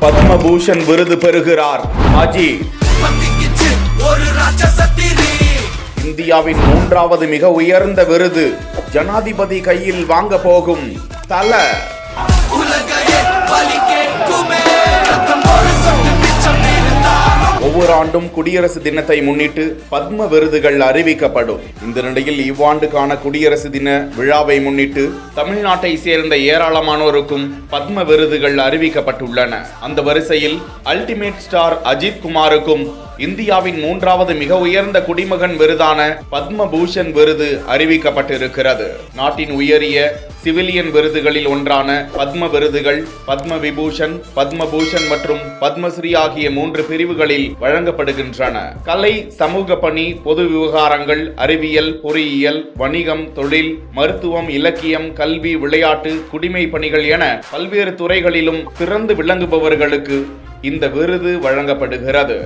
பத்மபூஷன் விருது பெறுகிறார் அஜித். இந்தியாவின் 3வது மிக உயர்ந்த விருது ஜனாதிபதி கையில் வாங்க போகும் தல. ஒவ்வொரு ஆண்டும் குடியரசு தினத்தை முன்னிட்டு பத்ம விருதுகள் அறிவிக்கப்படும். இந்த நிலையில் இவ்வாண்டுக்கான குடியரசு தின விழாவை முன்னிட்டு தமிழ்நாட்டை சேர்ந்த ஏராளமானோருக்கும் பத்ம விருதுகள் அறிவிக்கப்பட்டுள்ளன. அந்த வரிசையில் அல்டிமேட் ஸ்டார் அஜித் குமாருக்கும் இந்தியாவின் 3வது மிக உயர்ந்த குடிமகன் விருதான பத்மபூஷன் விருது அறிவிக்கப்பட்டிருக்கிறது. நாட்டின் உயரிய சிவிலியன் விருதுகளில் ஒன்றான பத்ம விருதுகள் பத்ம விபூஷன், பத்மபூஷன் மற்றும் பத்மஸ்ரீ ஆகிய 3 பிரிவுகளில் வழங்கப்படுகின்றன. கலை, சமூக பணி, பொது விவகாரங்கள், அறிவியல், பொறியியல், வணிகம், தொழில், மருத்துவம், இலக்கியம், கல்வி, விளையாட்டு, குடிமை பணிகள் என பல்வேறு துறைகளிலும் சிறந்து விளங்குபவர்களுக்கு இந்த விருது வழங்கப்படுகிறது.